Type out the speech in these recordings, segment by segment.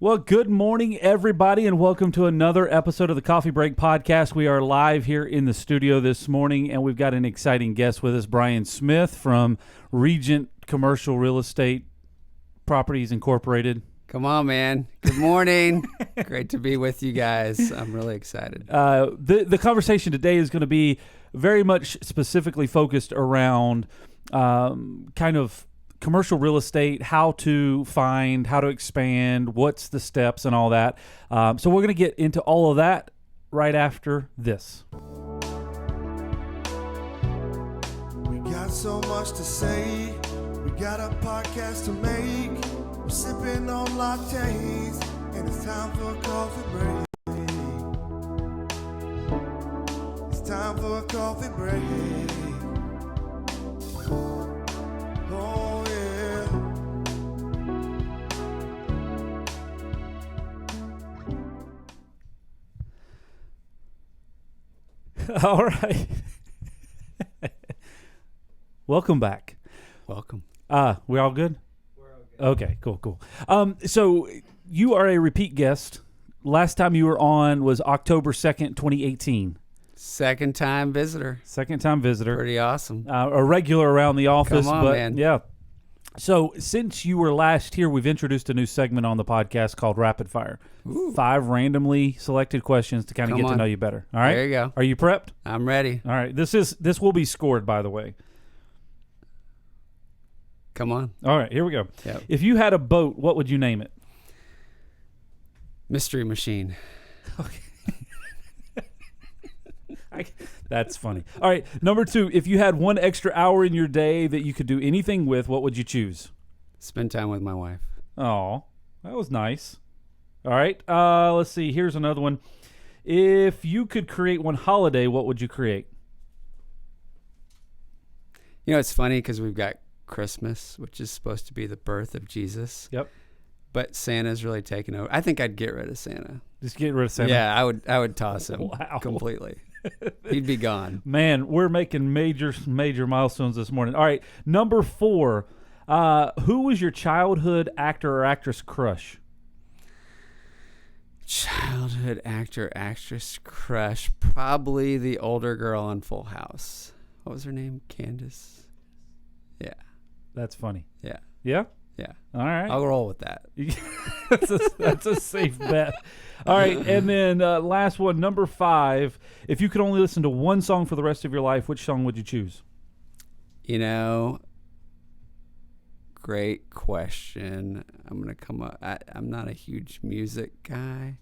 Well, good morning, everybody, and welcome to another episode of the Coffee Break Podcast. We are live here in the studio this morning, and we've got an exciting guest with us, Brian Smith from Regent Commercial Real Estate Properties Incorporated. Come on, man. Good morning. Great to be with you guys. I'm really excited. The conversation today is going to be very much specifically focused around kind of commercial real estate, how to find, how to expand, what's the steps and all that. So we're going to get into all of that right after this. We got so much to say. We got a podcast to make. We're sipping on lattes, and it's time for a coffee break. It's time for a coffee break. Oh, yeah. All right. Welcome back. Welcome. We all good? We're all good. Okay, cool. So you are a repeat guest. Last time you were on was October 2nd, 2018. Second time visitor. Pretty awesome. A regular around the office. Come on, but man. Yeah. So since you were last here, we've introduced a new segment on the podcast called Rapid Fire. Ooh. 5 randomly selected questions to kind of get to know you better. All right? There you go. Are you prepped? I'm ready. All right. This will be scored, by the way. Come on. All right. Here we go. Yep. If you had a boat, what would you name it? Mystery Machine. Okay. That's funny. All right. Number 2, if you had 1 extra hour in your day that you could do anything with, what would you choose? Spend time with my wife. Oh, that was nice. All right. Let's see. Here's another one. If you could create one holiday, what would you create? You know, it's funny because we've got Christmas, which is supposed to be the birth of Jesus. Yep. But Santa's really taken over. I think I'd get rid of Santa. Just get rid of Santa. Yeah, I would toss him Wow. completely. He'd be gone. Man, we're making major milestones this morning. All right. Number 4. Who was your childhood actor or actress crush? Childhood actor, actress crush. Probably the older girl on Full House. What was her name? Candace? Yeah. That's funny. Yeah. Yeah? Yeah. All right. I'll roll with that. that's a safe bet. All right. And then last one, number 5. If you could only listen to one song for the rest of your life, which song would you choose? You know, great question. I'm going to come up. I'm not a huge music guy.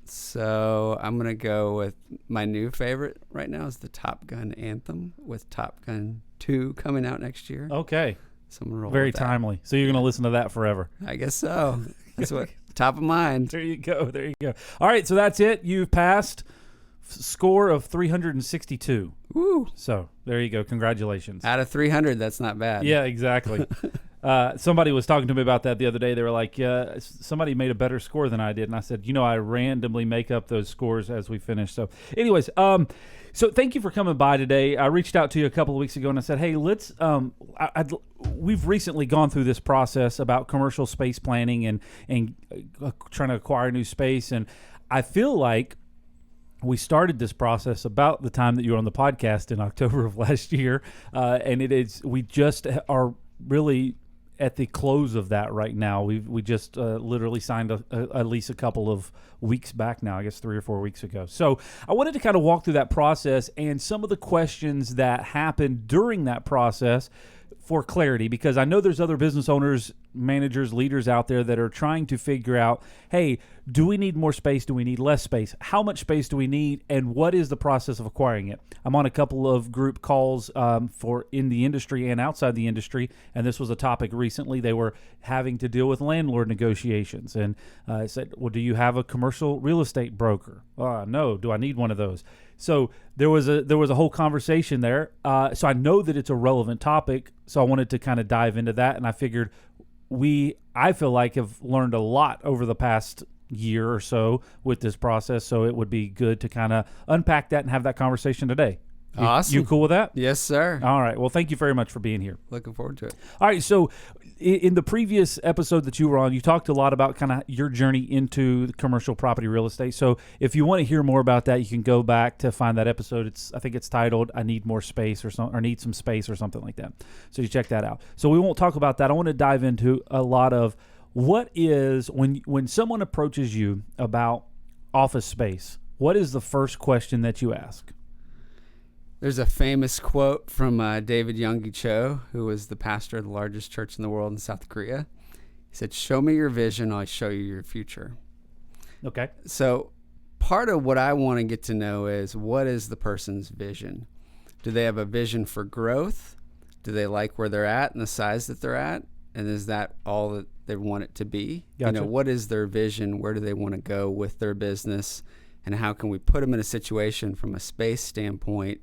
So I'm going to go with my new favorite right now is the Top Gun anthem with Top Gun 2 coming out next year. Okay. So I'm gonna roll Very with that. timely. So you're going to listen to that forever. I guess so. That's what top of mind. There you go. All right. So that's it. You've passed score of 362. Woo. So there you go. Congratulations. Out of 300, that's not bad. Yeah, exactly. Somebody was talking to me about that the other day. They were like, yeah, somebody made a better score than I did. And I said, I randomly make up those scores as we finish. So anyways, so thank you for coming by today. I reached out to you a couple of weeks ago and I said, hey, let's, we've recently gone through this process about commercial space planning and trying to acquire new space. And I feel like we started this process about the time that you were on the podcast in October of last year. And we just are really at the close of that right now. We just literally signed a lease a couple of weeks back now, I guess 3 or 4 weeks ago. So I wanted to kind of walk through that process and some of the questions that happened during that process for clarity, because I know there's other business owners, managers, leaders out there that are trying to figure out, hey, do we need more space? Do we need less space? How much space do we need? And what is the process of acquiring it? I'm on a couple of group calls for in the industry and outside the industry, and this was a topic recently. They were having to deal with landlord negotiations, and I said, well, do you have a commercial real estate broker? No. Do I need one of those? So there was a whole conversation there. So I know that it's a relevant topic, so I wanted to kind of dive into that, and I figured I feel like have learned a lot over the past year or so with this process, so it would be good to kind of unpack that and have that conversation today. Awesome. You cool with that? Yes, sir. All right. Well, thank you very much for being here. Looking forward to it. All right. So in the previous episode that you were on, you talked a lot about kind of your journey into the commercial property real estate. So if you want to hear more about that, you can go back to find that episode. I think it's titled "I Need More Space" or Need Some Space or something like that. So you check that out. So we won't talk about that. I want to dive into a lot of what is when someone approaches you about office space, what is the first question that you ask? There's a famous quote from David Yonggi Cho, who was the pastor of the largest church in the world in South Korea. He said, "Show me your vision, I'll show you your future." Okay. So part of what I want to get to know is, what is the person's vision? Do they have a vision for growth? Do they like where they're at and the size that they're at? And is that all that they want it to be? Gotcha. What is their vision? Where do they want to go with their business? And how can we put them in a situation from a space standpoint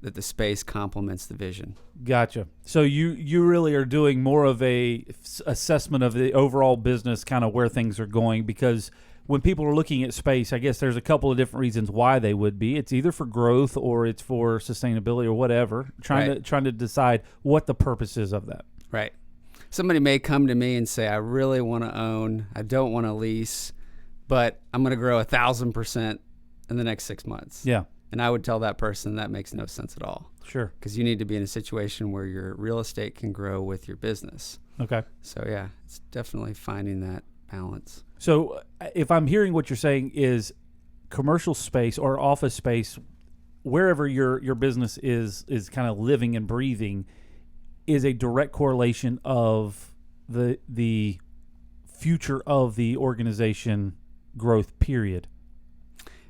that the space complements the vision? Gotcha. So you really are doing more of a assessment of the overall business, kind of where things are going, because when people are looking at space, I guess there's a couple of different reasons why they would be. It's either for growth or it's for sustainability or whatever. Trying to decide what the purpose is of that. Right. Somebody may come to me and say, "I really want to own. I don't want to lease, but I'm going to grow 1,000% in the next 6 months." Yeah. And I would tell that person that makes no sense at all. Sure. Because you need to be in a situation where your real estate can grow with your business. Okay. So yeah, it's definitely finding that balance. So if I'm hearing what you're saying is commercial space or office space, wherever your business is kind of living and breathing, is a direct correlation of the future of the organization growth, period.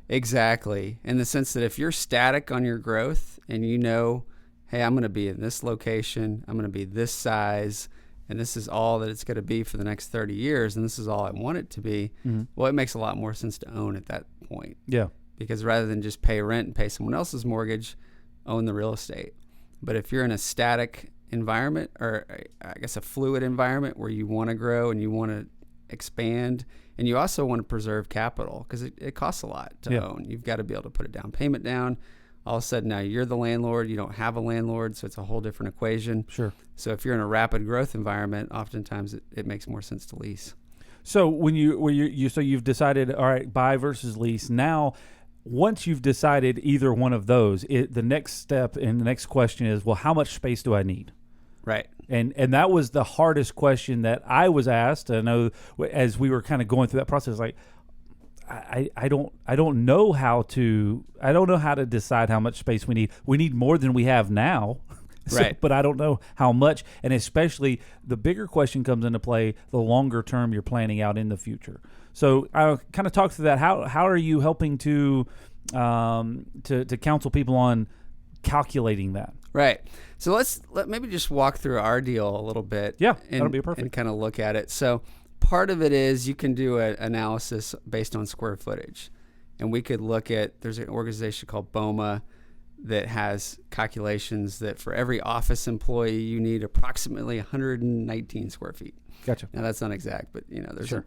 Exactly. In the sense that if you're static on your growth and hey, I'm going to be in this location, I'm going to be this size, and this is all that it's going to be for the next 30 years, and this is all I want it to be, well, it makes a lot more sense to own at that point. Yeah. Because rather than just pay rent and pay someone else's mortgage, own the real estate. But if you're in a static environment, or I guess a fluid environment where you want to grow and you want to expand, and you also want to preserve capital because it costs a lot to own. You've got to be able to put a down payment down. All of a sudden now you're the landlord, you don't have a landlord, so it's a whole different equation. Sure. So if you're in a rapid growth environment, oftentimes it makes more sense to lease. So so you've decided, all right, buy versus lease. Now, once you've decided either one of those, the next step and the next question is, well, how much space do I need? Right. And that was the hardest question that I was asked. I know as we were kind of going through that process, like I don't know how to decide how much space we need. We need more than we have now. Right. But I don't know how much, and especially the bigger question comes into play the longer term you're planning out in the future. So I kind of talk through that. How are you helping to counsel people on calculating that? Right. So let maybe just walk through our deal a little bit. Yeah, that'll be perfect. And kind of look at it. So part of it is you can do an analysis based on square footage, and we could look at. There's an organization called BOMA that has calculations that for every office employee you need approximately 119 square feet. Gotcha. Now that's not exact, but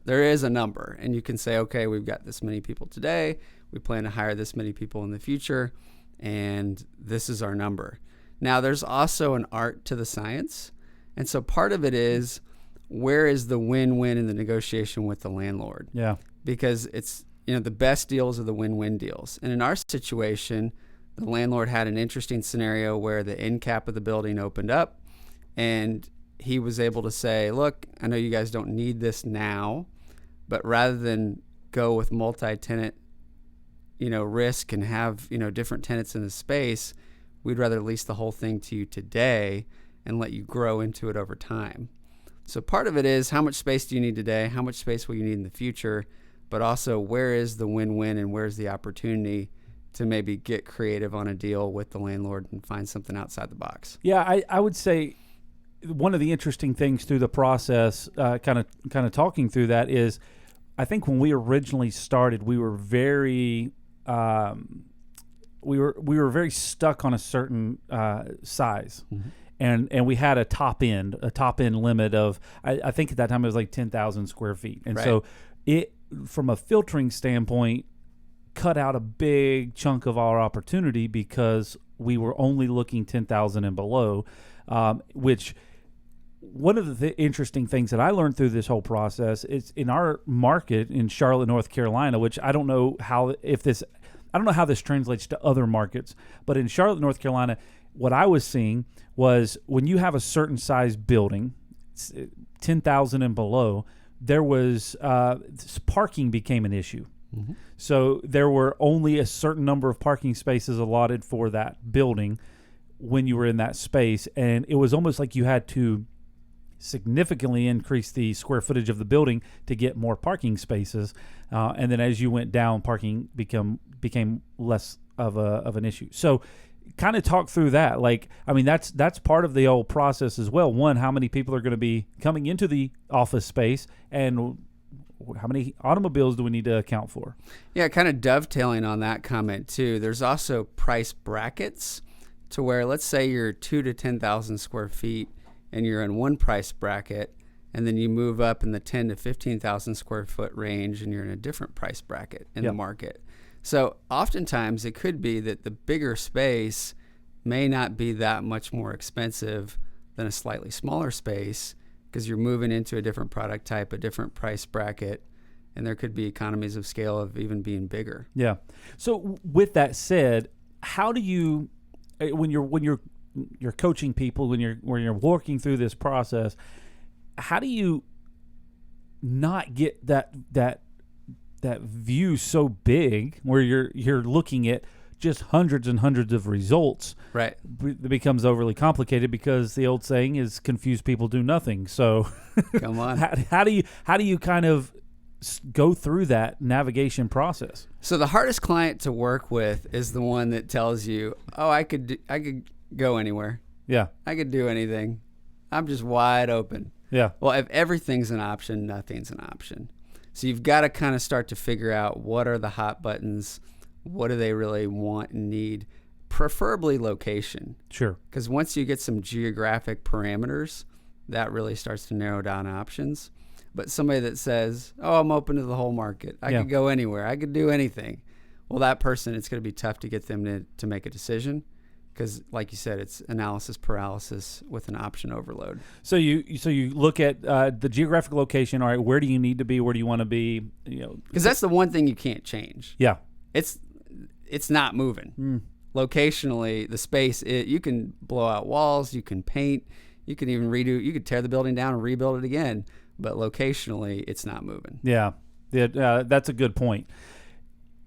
there is a number, and you can say, okay, we've got this many people today. We plan to hire this many people in the future, and this is our number. Now there's also an art to the science, and so part of it is where is the win-win in the negotiation with the landlord? Yeah. Because it's the best deals are the win-win deals, and in our situation, the landlord had an interesting scenario where the end cap of the building opened up, and he was able to say, look, I know you guys don't need this now, but rather than go with multi-tenant, risk and have, different tenants in the space, we'd rather lease the whole thing to you today and let you grow into it over time. So part of it is how much space do you need today? How much space will you need in the future? But also where is the win-win and where's the opportunity to maybe get creative on a deal with the landlord and find something outside the box? Yeah, I would say one of the interesting things through the process, kind of talking through that, is I think when we originally started, we were very we were very stuck on a certain size, and we had a top end limit of I think at that time it was like 10,000 square feet, and so it from a filtering standpoint, cut out a big chunk of our opportunity because we were only looking 10,000 and below, which one of the interesting things that I learned through this whole process is in our market in Charlotte, North Carolina, which I don't know how this translates to other markets, but in Charlotte, North Carolina, what I was seeing was when you have a certain size building, 10,000 and below, there was parking became an issue. Mm-hmm. So there were only a certain number of parking spaces allotted for that building when you were in that space, and it was almost like you had to significantly increase the square footage of the building to get more parking spaces, and then as you went down, parking became less of an issue. So kind of talk through that. Like, I mean, that's part of the whole process as well. One, how many people are going to be coming into the office space, and how many automobiles do we need to account for? Yeah, kind of dovetailing on that comment too. There's also price brackets to where, let's say you're 2 to 10,000 square feet and you're in one price bracket, and then you move up in the 10 to 15,000 square foot range and you're in a different price bracket in the market. So oftentimes it could be that the bigger space may not be that much more expensive than a slightly smaller space because you're moving into a different product type, a different price bracket, and there could be economies of scale of even being bigger. Yeah. So with that said, how do you, when you're coaching people, when you're working through this process, how do you not get that view so big where you're looking at just hundreds and hundreds of results? Right. It becomes overly complicated because the old saying is confused people do nothing. So come on. how do you kind of go through that navigation process? So the hardest client to work with is the one that tells you, "Oh, I could go anywhere. Yeah. I could do anything. I'm just wide open." Yeah. Well, if everything's an option, nothing's an option. So you've got to kind of start to figure out what are the hot buttons, what do they really want and need, preferably location. Sure. Because once you get some geographic parameters, that really starts to narrow down options. But somebody that says, "Oh, I'm open to the whole market. I could go anywhere. I could do anything." Well, that person, it's going to be tough to get them to make a decision. Because, like you said, it's analysis paralysis with an option overload. So you look at the geographic location. All right, where do you need to be? Where do you want to be? Because that's the one thing you can't change. Yeah, it's not moving. Locationally, the space you can blow out walls, you can paint, you can even redo. You could tear the building down and rebuild it again. But locationally, it's not moving. Yeah, that's a good point.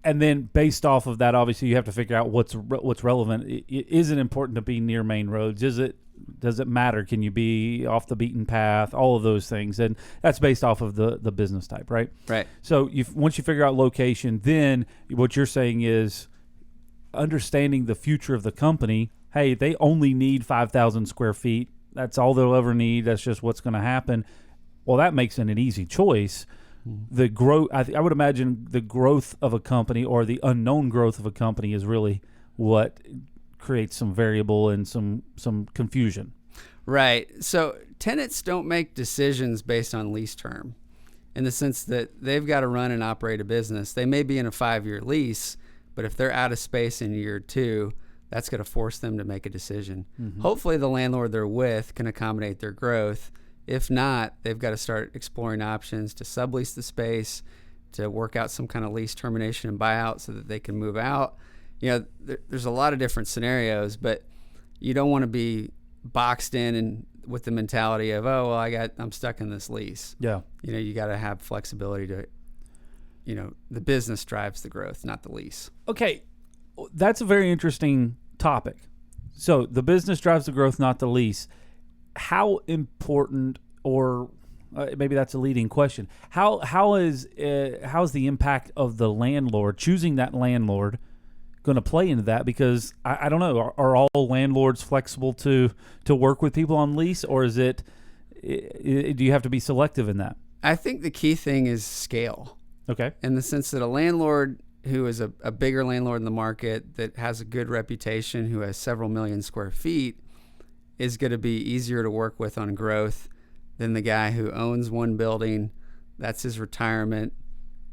And then based off of that, obviously, you have to figure out what's relevant. Is it important to be near main roads? Does it matter? Can you be off the beaten path? All of those things. And that's based off of the business type, right? Right. So once you figure out location, then what you're saying is understanding the future of the company. Hey, they only need 5,000 square feet. That's all they'll ever need. That's just what's going to happen. Well, that makes it an easy choice. The growth, I would imagine the growth of a company or the unknown growth of a company is really what creates some variable and some confusion. Right. So tenants don't make decisions based on lease term in the sense that they've got to run and operate a business. They may be in a 5-year lease, but if they're out of space in year 2, that's going to force them to make a decision. Mm-hmm. Hopefully the landlord they're with can accommodate their growth. If not, they've got to start exploring options to sublease the space, to work out some kind of lease termination and buyout so that they can move out. There's a lot of different scenarios, but you don't want to be boxed in and with the mentality of, "Oh, well, I'm stuck in this lease." Yeah. You got to have flexibility to, the business drives the growth, not the lease. Okay, that's a very interesting topic. So the business drives the growth, not the lease. How important, or maybe that's a leading question, how is the impact of the landlord, choosing that landlord, going to play into that? Because I don't know, are all landlords flexible to work with people on lease, or do you have to be selective in that? I think the key thing is scale. Okay. In the sense that a landlord who is a bigger landlord in the market that has a good reputation, who has several million square feet, is going to be easier to work with on growth than the guy who owns one building. That's his retirement.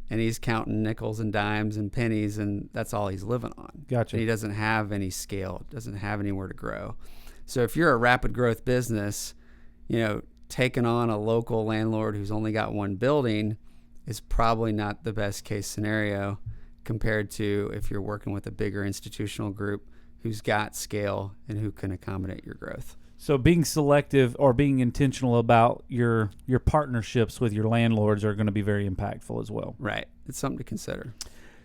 and he's counting nickels and dimes and pennies, and that's all he's living on. Gotcha. And he doesn't have any scale, doesn't have anywhere to grow. So if you're a rapid growth business, taking on a local landlord who's only got one building is probably not the best case scenario compared to if you're working with a bigger institutional group who's got scale and who can accommodate your growth. So being selective or being intentional about your partnerships with your landlords are going to be very impactful as well. Right. It's something to consider.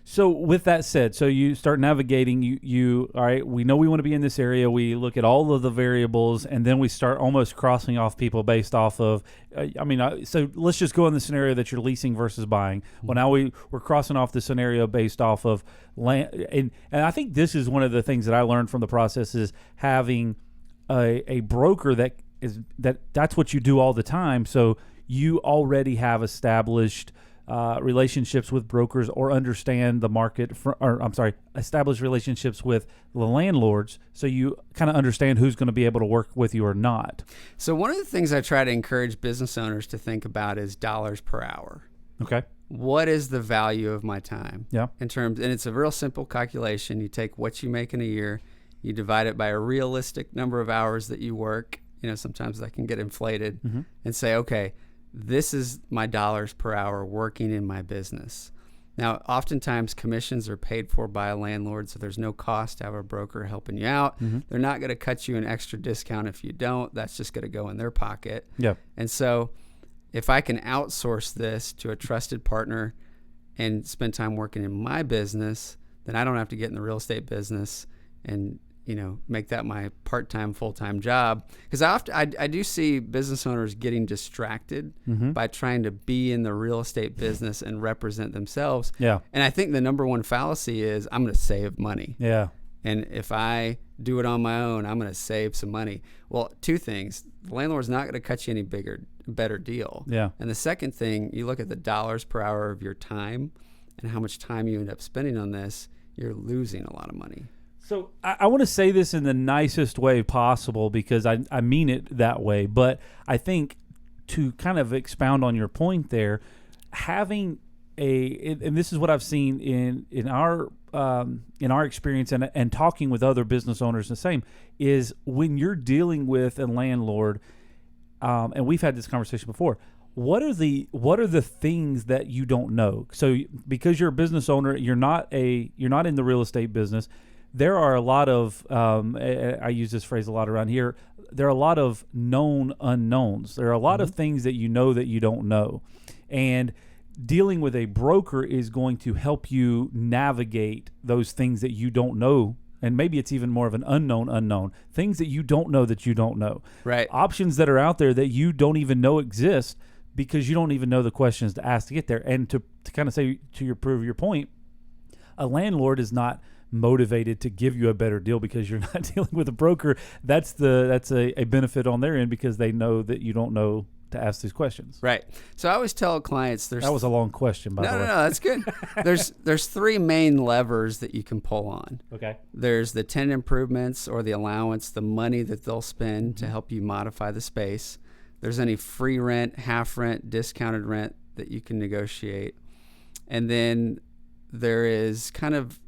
So with that said, so you start navigating, you all right, we know we want to be in this area. We look at all of the variables, and then we start almost crossing off people based off of, so let's just go in the scenario that you're leasing versus buying. Well, now we're crossing off the scenario based off of land. And I think this is one of the things that I learned from the process is having a broker that's what you do all the time. So you already have established relationships with brokers or understand the market establish relationships with the landlords, so you kind of understand who's going to be able to work with you or not. So one of the things I try to encourage business owners to think about is dollars per hour. Okay. What is the value of my time? Yeah. And it's a real simple calculation. You take what you make in a year, you divide it by a realistic number of hours that you work. Sometimes that can get inflated, and say, okay, this is my dollars per hour working in my business. Now, oftentimes commissions are paid for by a landlord, so there's no cost to have a broker helping you out. They're not going to cut you an extra discount if you don't. That's just going to go in their pocket. Yeah. And so if I can outsource this to a trusted partner and spend time working in my business, then I don't have to get in the real estate business and make that my part-time, full-time job. Because I do see business owners getting distracted by trying to be in the real estate business and represent themselves. Yeah. And I think the number one fallacy is I'm going to save money. Yeah. And if I do it on my own, I'm going to save some money. Well, two things. The landlord's not going to cut you any better deal. Yeah. And the second thing, you look at the dollars per hour of your time and how much time you end up spending on this, you're losing a lot of money. So I want to say this in the nicest way possible because I mean it that way. But I think to kind of expound on your point there, having and this is what I've seen in our experience and talking with other business owners the same, is when you're dealing with a landlord, and we've had this conversation before, what are the things that you don't know? So because you're a business owner, you're not in the real estate business. There are a lot of, I use this phrase a lot around here, there are a lot of known unknowns. There are a lot of things that you don't know. And dealing with a broker is going to help you navigate those things that you don't know. And maybe it's even more of an unknown. Things that you don't know. Right. Options that are out there that you don't even know exist because you don't even know the questions to ask to get there. And to kind of say, prove your point, a landlord is not motivated to give you a better deal because you're not dealing with a broker. That's a benefit on their end because they know that you don't know to ask these questions. Right. So I always tell clients that was a long question, by the way. No, that's good. There's three main levers that you can pull on. Okay. There's the tenant improvements or the allowance, the money that they'll spend to help you modify the space. There's any free rent, half rent, discounted rent that you can negotiate. And then there is kind of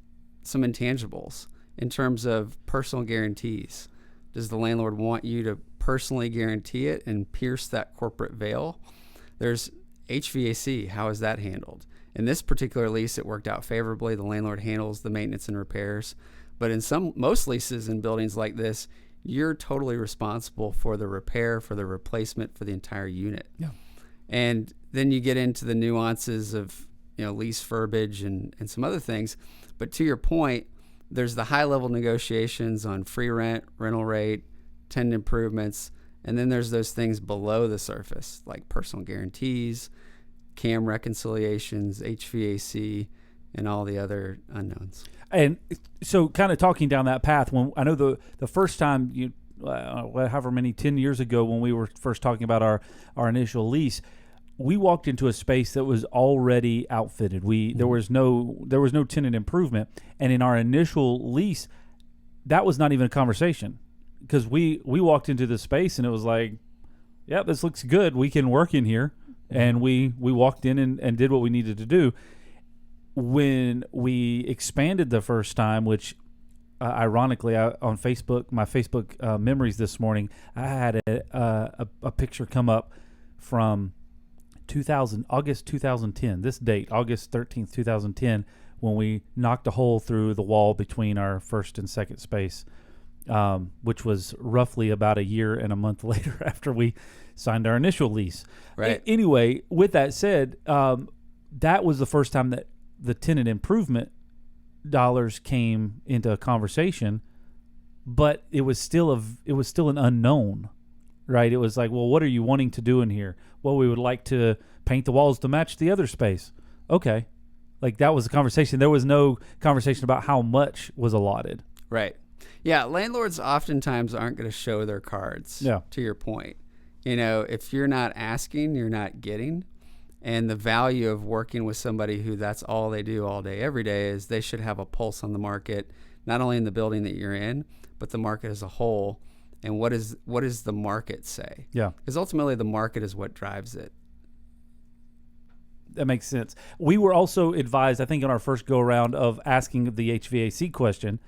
some intangibles in terms of personal guarantees. Does the landlord want you to personally guarantee it and pierce that corporate veil? There's HVAC. How is that handled? In this particular lease, it worked out favorably. The landlord handles the maintenance and repairs. But in most leases in buildings like this, you're totally responsible for the repair, for the replacement, for the entire unit. Yeah. And then you get into the nuances of lease verbiage and some other things. But to your point, there's the high-level negotiations on free rent, rental rate, tenant improvements, and then there's those things below the surface, like personal guarantees, CAM reconciliations, HVAC, and all the other unknowns. And so kind of talking down that path, when I know the first time however many, 10 years ago when we were first talking about our initial lease, we walked into a space that was already outfitted. There was no tenant improvement, and in our initial lease, that was not even a conversation because we walked into the space and it was like, yeah, this looks good. We can work in here, and we walked in and did what we needed to do. when we expanded the first time, which ironically, on Facebook, my Facebook memories this morning, I had a picture come up from August 2010, this date, August 13th, 2010, when we knocked a hole through the wall between our first and second space, which was roughly about a year and a month later after we signed our initial lease. Right. Anyway, with that said, that was the first time that the tenant improvement dollars came into a conversation, but it was still an unknown, right? It was like, well, what are you wanting to do in here? Well, we would like to paint the walls to match the other space. Okay. Like, that was the conversation. There was no conversation about how much was allotted. Right. Yeah, landlords oftentimes aren't going to show their cards, to your point. If you're not asking, you're not getting. And the value of working with somebody who that's all they do all day, every day, is they should have a pulse on the market, not only in the building that you're in, but the market as a whole. And what does the market say? Yeah. Because ultimately the market is what drives it. That makes sense. We were also advised, I think, on our first go-around of asking the HVAC question.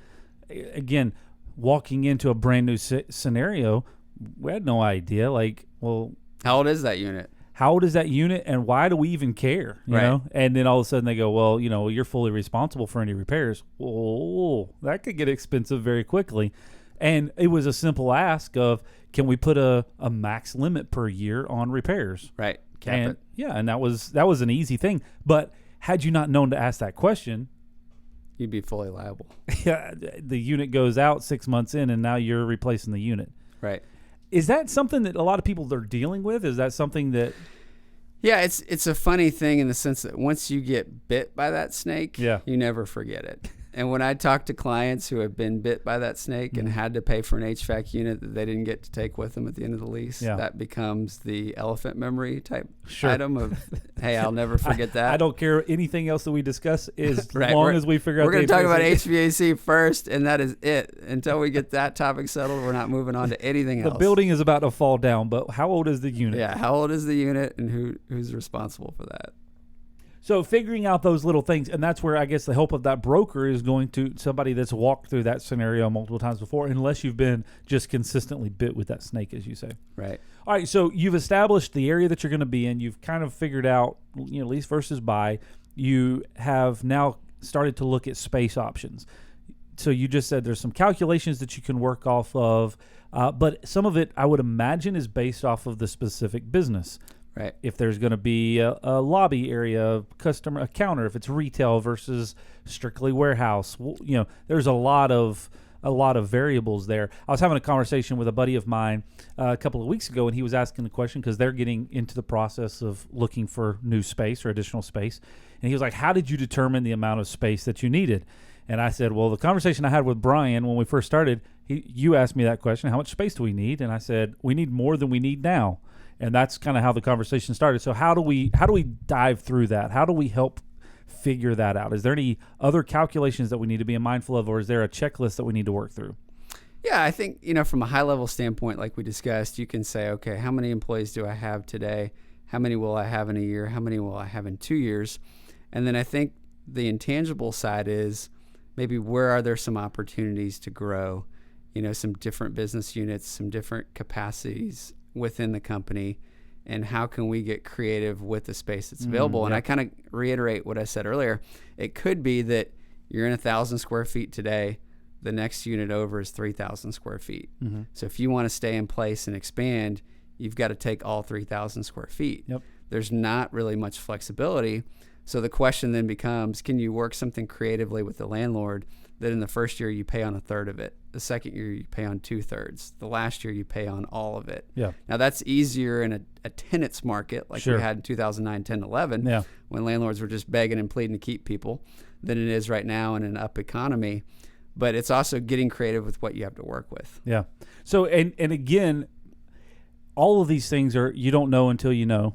Again, walking into a brand new scenario, we had no idea. Like, well, how old is that unit? How old is that unit, and why do we even care? You know? And then all of a sudden they go, well, you're fully responsible for any repairs. Oh, that could get expensive very quickly. And it was a simple ask of, can we put a max limit per year on repairs? Right. Cap it. Yeah, and that was an easy thing. But had you not known to ask that question, you'd be fully liable. Yeah, the unit goes out 6 months in, and now you're replacing the unit. Right. Is that something that a lot of people are dealing with? Is that something that... Yeah, it's a funny thing in the sense that once you get bit by that snake, you never forget it. And when I talk to clients who have been bit by that snake and had to pay for an HVAC unit that they didn't get to take with them at the end of the lease, that becomes the elephant memory type item of, hey, I'll never forget that. I don't care anything else that we discuss as right. long as we figure out. We're going to talk about HVAC first, and that is it. Until we get that topic settled, we're not moving on to anything else. The building is about to fall down, but how old is the unit? Yeah, how old is the unit, and who's responsible for that? So figuring out those little things, and that's where I guess the help of that broker is going to somebody that's walked through that scenario multiple times before, unless you've been just consistently bit with that snake, as you say. Right. All right, so you've established the area that you're going to be in. You've kind of figured out, lease versus buy. You have now started to look at space options. So you just said there's some calculations that you can work off of, but some of it, I would imagine, is based off of the specific business. Right. If there's going to be a lobby area, a counter, if it's retail versus strictly warehouse, there's a lot of variables there. I was having a conversation with a buddy of mine a couple of weeks ago, and he was asking the question because they're getting into the process of looking for new space or additional space. And he was like, how did you determine the amount of space that you needed? And I said, well, the conversation I had with Brian when we first started, you asked me that question, how much space do we need? And I said, we need more than we need now. And that's kind of how the conversation started. So how do we dive through that? How do we help figure that out? Is there any other calculations that we need to be mindful of, or is there a checklist that we need to work through? Yeah, I think, from a high level standpoint, like we discussed, you can say, okay, how many employees do I have today? How many will I have in a year? How many will I have in 2 years? And then I think the intangible side is maybe where are there some opportunities to grow, some different business units, some different capacities within the company, and how can we get creative with the space that's available? And I kind of reiterate what I said earlier. It could be that you're in 1,000 square feet today. The next unit over is 3,000 square feet. Mm-hmm. So if you want to stay in place and expand, you've got to take all 3,000 square feet. Yep. There's not really much flexibility. So the question then becomes, can you work something creatively with the landlord that in the first year you pay on a third of it, the second year you pay on 2/3, the last year you pay on all of it? Yeah. Now that's easier in a tenant's market like we had in 2009, 10, 11, when landlords were just begging and pleading to keep people, than it is right now in an up economy. But it's also getting creative with what you have to work with. Yeah. So, and again, all of these things are, you don't know until you know.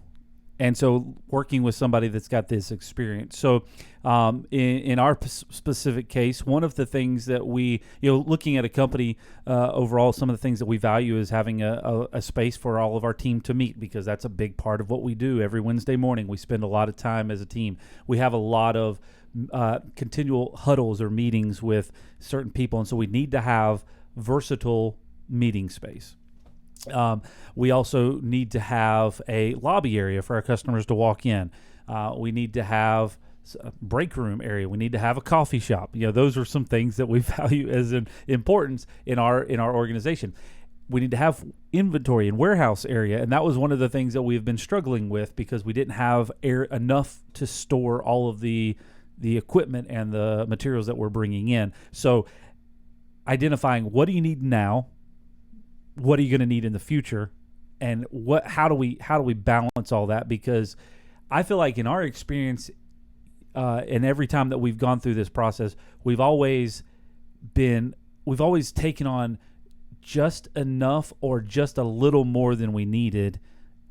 And so working with somebody that's got this experience. So In our specific case, one of the things that we, looking at a company overall, some of the things that we value is having a space for all of our team to meet, because that's a big part of what we do. Every Wednesday morning, we spend a lot of time as a team. We have a lot of continual huddles or meetings with certain people, and so we need to have versatile meeting space. We also need to have a lobby area for our customers to walk in. We need to have a break room area. We need to have a coffee shop. Those are some things that we value as an importance in our organization. We need to have inventory and warehouse area, and that was one of the things that we've been struggling with, because we didn't have enough to store all of the equipment and the materials that we're bringing in. So identifying, what do you need now, what are you going to need in the future, and how do we balance all that? Because I feel like in our experience, and every time that we've gone through this process, we've always taken on just enough or just a little more than we needed,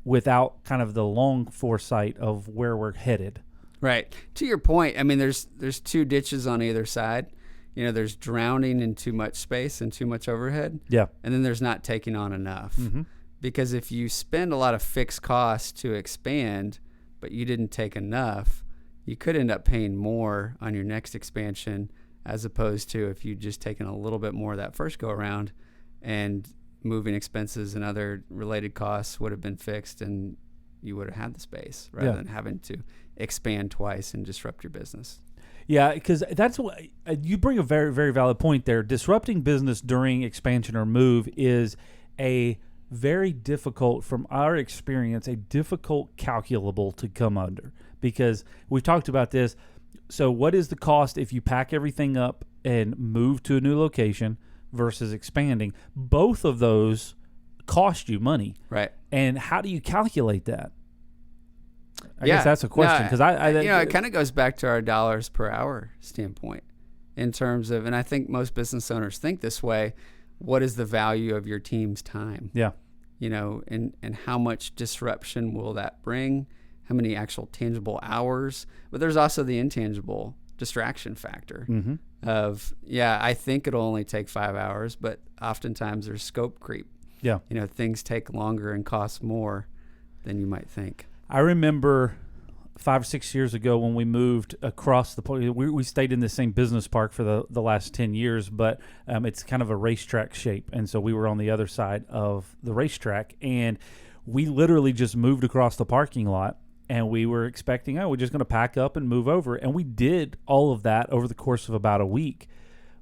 without kind of the long foresight of where we're headed. Right. To your point, I mean, there's two ditches on either side. There's drowning in too much space and too much overhead. Yeah. And then there's not taking on enough. Mm-hmm. Because if you spend a lot of fixed costs to expand, but you didn't take enough, you could end up paying more on your next expansion, as opposed to if you'd just taken a little bit more that first go around, and moving expenses and other related costs would have been fixed, and you would have had the space rather than having to expand twice and disrupt your business. Yeah, because that's what you bring a very, very valid point there. Disrupting business during expansion or move is a very difficult, from our experience, a difficult calculable to come under, because we've talked about this. So what is the cost if you pack everything up and move to a new location versus expanding? Both of those cost you money. Right. And how do you calculate that? I guess that's a question, because it kind of goes back to our dollars per hour standpoint, in terms of, and I think most business owners think this way, what is the value of your team's time? Yeah. And how much disruption will that bring? How many actual tangible hours? But there's also the intangible distraction factor of, I think it'll only take 5 hours, but oftentimes there's scope creep. Yeah. Things take longer and cost more than you might think. I remember 5 or 6 years ago when we moved across the park. We stayed in the same business park for the last 10 years, but it's kind of a racetrack shape. And so we were on the other side of the racetrack, and we literally just moved across the parking lot, and we were expecting, we're just going to pack up and move over. And we did all of that over the course of about a week.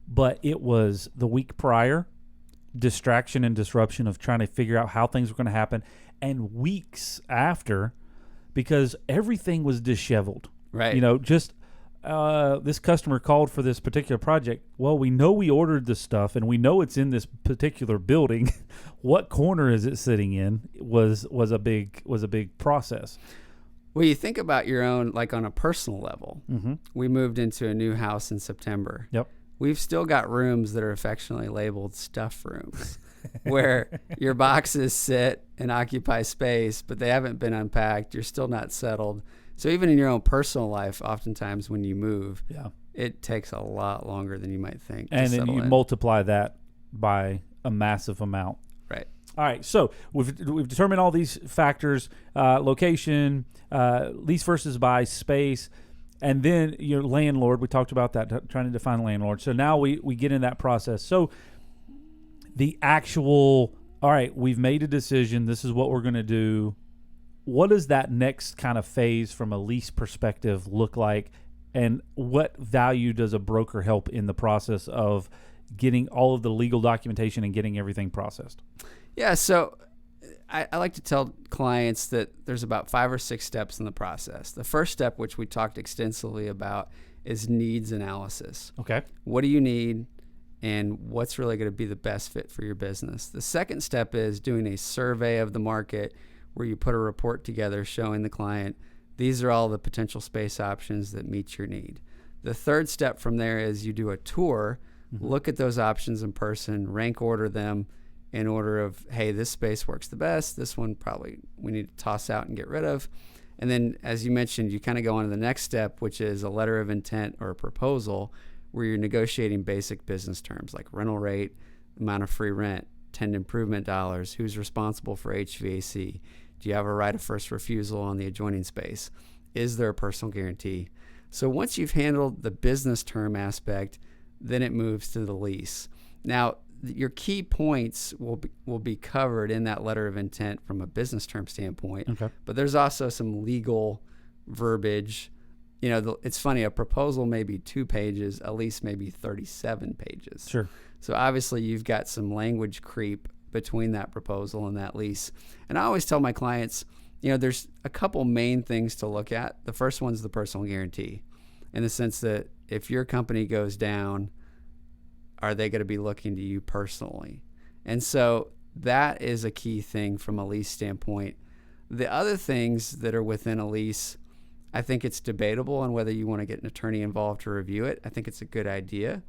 But it was the week prior, distraction and disruption of trying to figure out how things were going to happen, and weeks after, because everything was disheveled. Right. Just this customer called for this particular project. Well, we know we ordered the stuff, and we know it's in this particular building. What corner is it sitting in was a big process. Well, you think about your own, like on a personal level. Mm-hmm. We moved into a new house in September. Yep. We've still got rooms that are affectionately labeled stuff rooms, where your boxes sit and occupy space, but they haven't been unpacked. You're still not settled. So even in your own personal life, oftentimes when you move, it takes a lot longer than you might think. And then you multiply that by a massive amount. Right. All right. So we've determined all these factors: location, lease versus buy, space. And then your landlord, we talked about that, trying to define landlord. So now we get in that process. So the actual, all right, we've made a decision. This is what we're going to do. What does that next kind of phase from a lease perspective look like? And what value does a broker help in the process of getting all of the legal documentation and getting everything processed? Yeah, so I like to tell clients that there's about 5 or 6 steps in the process. The first step, which we talked extensively about, is needs analysis. Okay. What do you need, and what's really going to be the best fit for your business? The second step is doing a survey of the market, where you put a report together showing the client, these are all the potential space options that meet your need. The third step from there is you do a tour, look at those options in person, rank order them, in order of, hey, this space works the best. This one probably we need to toss out and get rid of. And then, as you mentioned, you kind of go on to the next step, which is a letter of intent or a proposal where you're negotiating basic business terms like rental rate, amount of free rent, tenant improvement dollars, who's responsible for HVAC. Do you have a right of first refusal on the adjoining space? Is there a personal guarantee? So once you've handled the business term aspect, then it moves to the lease. Now, your key points will be covered in that letter of intent from a business term standpoint. Okay. But there's also some legal verbiage. It's funny, a proposal may be 2 pages, a lease may be 37 pages. Sure. So obviously you've got some language creep between that proposal and that lease. And I always tell my clients, there's a couple main things to look at. The first one's the personal guarantee, in the sense that if your company goes down, are they going to be looking to you personally? And so that is a key thing from a lease standpoint. The other things that are within a lease, I think it's debatable on whether you want to get an attorney involved to review it. I think it's a good idea.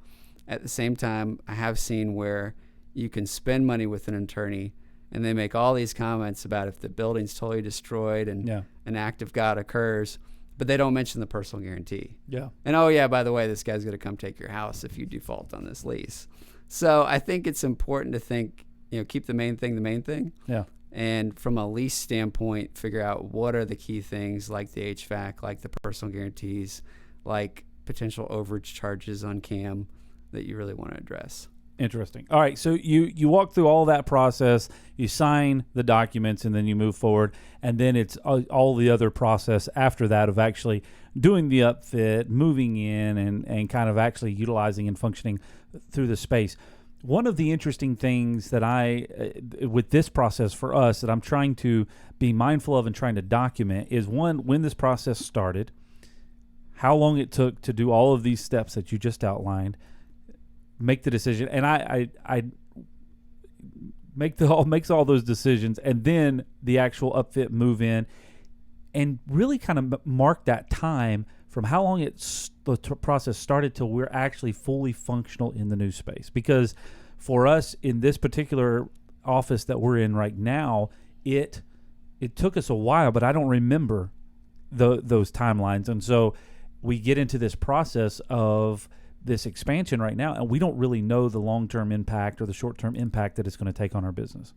At the same time, I have seen where you can spend money with an attorney and they make all these comments about if the building's totally destroyed and an act of God occurs, but they don't mention the personal guarantee. Yeah. And, oh, yeah, by the way, this guy's going to come take your house if you default on this lease. So I think it's important to think, keep the main thing the main thing. Yeah. And from a lease standpoint, figure out what are the key things like the HVAC, like the personal guarantees, like potential overage charges on CAM that you really want to address. Interesting. All right. So you walk through all that process, you sign the documents, and then you move forward. And then it's all the other process after that of actually doing the upfit, moving in, and kind of actually utilizing and functioning through the space. One of the interesting things that with this process for us that I'm trying to be mindful of and trying to document is, one, when this process started, how long it took to do all of these steps that you just outlined, make the decision, and I makes all those decisions, and then the actual upfit, move in, and really kind of mark that time from how long the process started till we're actually fully functional in the new space. Because for us in this particular office that we're in right now, it took us a while, but I don't remember those timelines, and so we get into this process of this expansion right now, and we don't really know the long-term impact or the short-term impact that it's going to take on our business.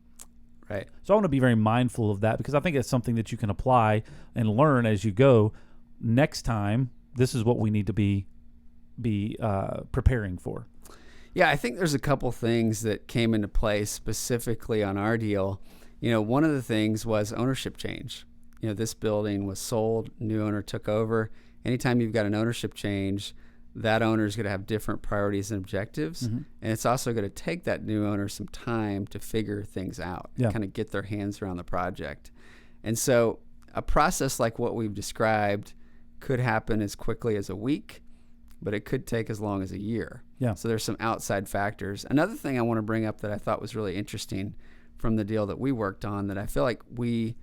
Right. So I want to be very mindful of that, because I think it's something that you can apply and learn as you go. Next time, this is what we need to be preparing for. Yeah, I think there's a couple things that came into play specifically on our deal. One of the things was ownership change. This building was sold, new owner took over. Anytime you've got an ownership change, that owner is going to have different priorities and objectives. Mm-hmm. And it's also going to take that new owner some time to figure things out, kind of get their hands around the project. And so a process like what we've described could happen as quickly as a week, but it could take as long as a year. Yeah. So there's some outside factors. Another thing I want to bring up that I thought was really interesting from the deal that we worked on, that I feel like we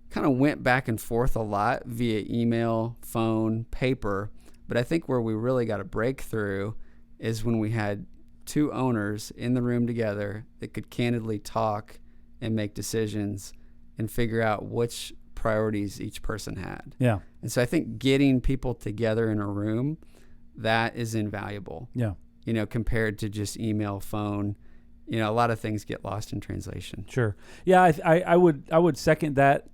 kind of went back and forth a lot via email, phone, paper. But I think where we really got a breakthrough is when we had 2 owners in the room together that could candidly talk and make decisions and figure out which priorities each person had. Yeah. And so I think getting people together in a room, that is invaluable. Yeah. Compared to just email, phone. A lot of things get lost in translation. Sure. Yeah, I would second that.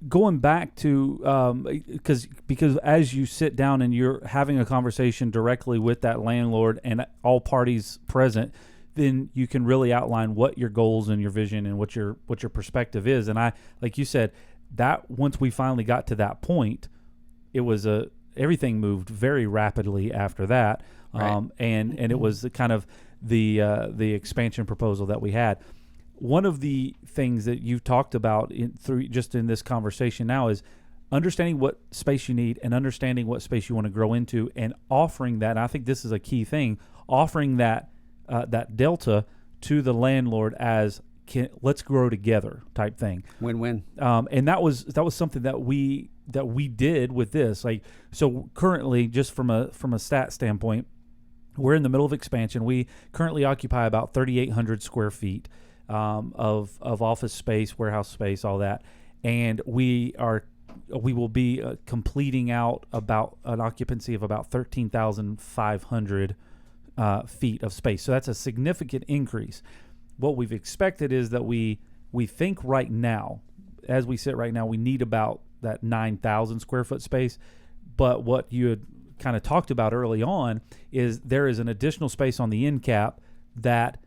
Going back to because as you sit down and you're having a conversation directly with that landlord and all parties present, then you can really outline what your goals and your vision and what your perspective is. And I, like you said, that once we finally got to that point, it was everything moved very rapidly after that. Right. And it was the kind of the expansion proposal that we had. One of the things that you've talked about in this conversation now is understanding what space you need and understanding what space you want to grow into, and offering that. And I think this is a key thing, offering that delta to the landlord as let's grow together type thing. Win-win. And that was something that we did with this. Like, so currently, just from a stat standpoint, we're in the middle of expansion. We currently occupy about 3,800 square feet of office space, warehouse space, all that. And we are we will be completing out about an occupancy of about 13,500 feet of space. So that's a significant increase. What we've expected is that we think right now, as we sit right now, we need about that 9,000 square foot space. But what you had kind of talked about early on is there is an additional space on the end cap that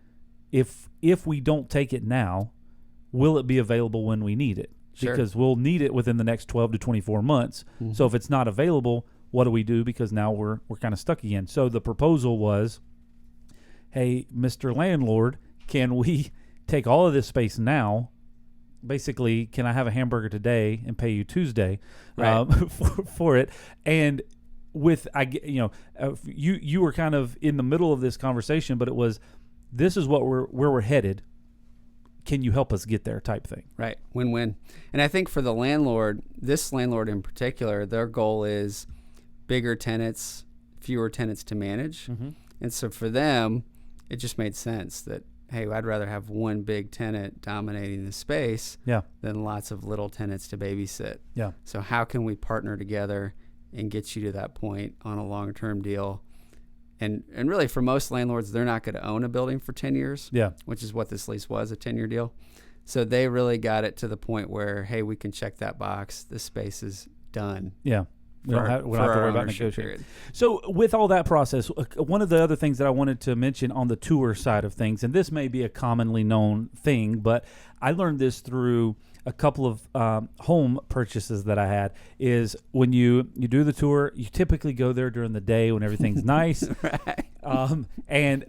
if we don't take it now, will it be available when we need it? Sure. Because we'll need it within the next 12 to 24 months. Mm-hmm. So if it's not available, what do we do? Because now we're kind of stuck again. So the proposal was, hey, Mr. Landlord, can we take all of this space now? Basically, can I have a hamburger today and pay you Tuesday for it? And you were kind of in the middle of this conversation, but it was, this is where we're headed. Can you help us get there type thing? Right. Win-win. And I think for the landlord, this landlord in particular, their goal is bigger tenants, fewer tenants to manage. Mm-hmm. And so for them, it just made sense that, hey, I'd rather have one big tenant dominating the space than lots of little tenants to babysit. Yeah. So how can we partner together and get you to that point on a long-term deal? And really, for most landlords, they're not going to own a building for 10 years, which is what this lease was, a 10-year deal. So they really got it to the point where, hey, we can check that box. This space is done. Yeah. We don't have to worry about negotiating. So with all that process, one of the other things that I wanted to mention on the tour side of things, and this may be a commonly known thing, but I learned this through a couple of home purchases that I had, is when you do the tour, you typically go there during the day when everything's nice. Right. And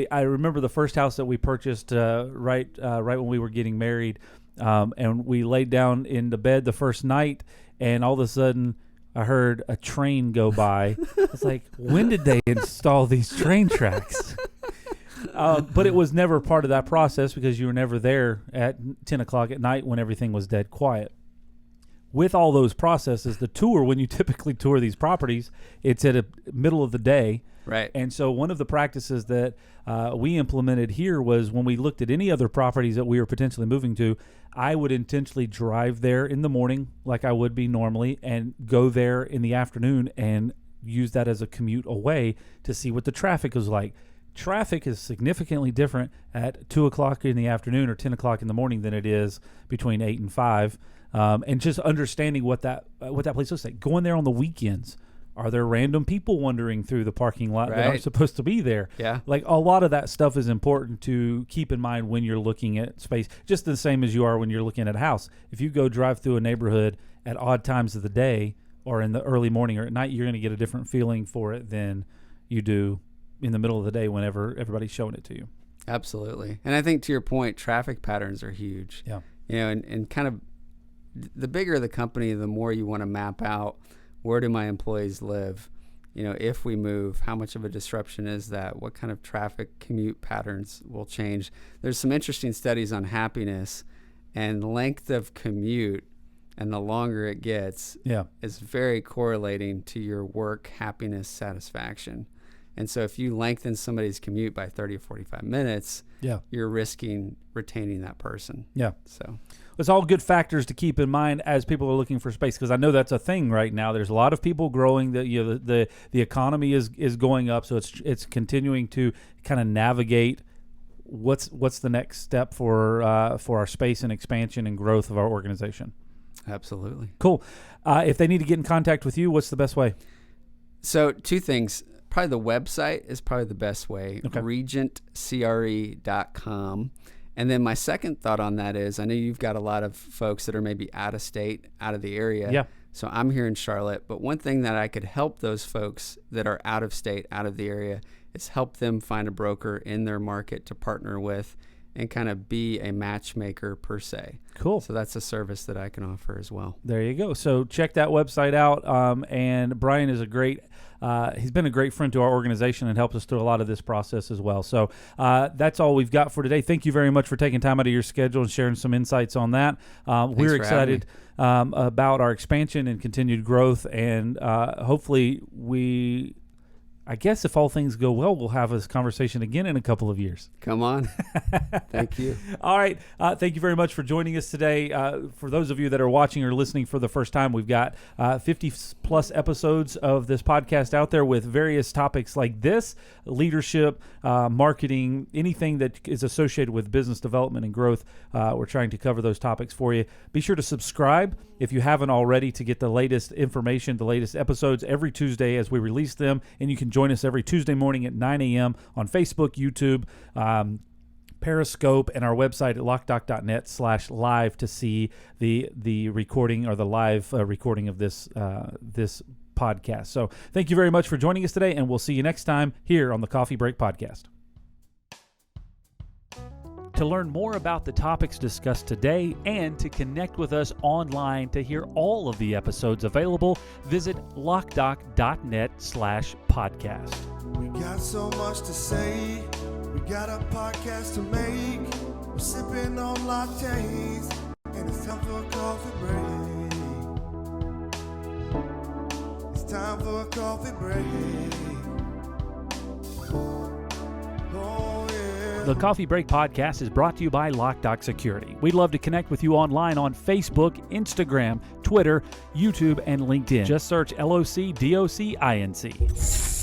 I remember the first house that we purchased right when we were getting married, and we laid down in the bed the first night, and all of a sudden I heard a train go by. It's like, when did they install these train tracks? But it was never part of that process because you were never there at 10 o'clock at night when everything was dead quiet. With all those processes, the tour, when you typically tour these properties, it's at the middle of the day. Right. And so one of the practices that we implemented here was when we looked at any other properties that we were potentially moving to, I would intentionally drive there in the morning like I would be normally and go there in the afternoon and use that as a commute away to see what the traffic was like. Traffic is significantly different at 2 o'clock in the afternoon or 10 o'clock in the morning than it is between 8 and 5. And just understanding what that place looks like. Going there on the weekends. Are there random people wandering through the parking lot that aren't supposed to be there? Yeah. Like, a lot of that stuff is important to keep in mind when you're looking at space, just the same as you are when you're looking at a house. If you go drive through a neighborhood at odd times of the day or in the early morning or at night, you're going to get a different feeling for it than you do in the middle of the day whenever everybody's showing it to you. Absolutely. And I think to your point, traffic patterns are huge. Yeah. You know, and kind of the bigger the company, the more you want to map out, where do my employees live? You know, if we move, how much of a disruption is that? What kind of traffic commute patterns will change? There's some interesting studies on happiness, and length of commute and the longer it gets is very correlating to your work happiness satisfaction. And so if you lengthen somebody's commute by 30 or 45 minutes, you're risking retaining that person. Yeah. So it's all good factors to keep in mind as people are looking for space, because I know that's a thing right now. There's a lot of people growing. The economy is going up, so it's continuing to kind of navigate what's the next step for our space and expansion and growth of our organization. Absolutely. Cool. If they need to get in contact with you, what's the best way? So 2 things. Probably the website is probably the best way, okay. regentcre.com. And then my second thought on that is, I know you've got a lot of folks that are maybe out of state, out of the area. Yeah. So I'm here in Charlotte, but one thing that I could help those folks that are out of state, out of the area, is help them find a broker in their market to partner with and kind of be a matchmaker per se. Cool. So that's a service that I can offer as well. There you go. So check that website out. And Brian is he's been a great friend to our organization and helped us through a lot of this process as well. So that's all we've got for today. Thank you very much for taking time out of your schedule and sharing some insights on that. We're excited about our expansion and continued growth, and hopefully I guess if all things go well, we'll have this conversation again in a couple of years. Come on. Thank you. All right. Thank you very much for joining us today. For those of you that are watching or listening for the first time, we've got 50 plus episodes of this podcast out there with various topics like this: leadership, marketing, anything that is associated with business development and growth. We're trying to cover those topics for you. Be sure to subscribe if you haven't already to get the latest information, the latest episodes every Tuesday as we release them. And you can join us every Tuesday morning at 9 a.m. on Facebook, YouTube, Periscope, and our website at Loc-Doc.net/live to see the recording or the live recording of this podcast. So thank you very much for joining us today, and we'll see you next time here on the Coffee Break Podcast. To learn more about the topics discussed today and to connect with us online to hear all of the episodes available, visit Loc-Doc.net/podcast. We got so much to say. We got a podcast to make. We're sipping on lattes, and it's time for a coffee break. It's time for a coffee break. Oh, yeah. The Coffee Break Podcast is brought to you by Loc-Doc Security. We'd love to connect with you online on Facebook, Instagram, Twitter, YouTube, and LinkedIn. Just search LOCDOCINC.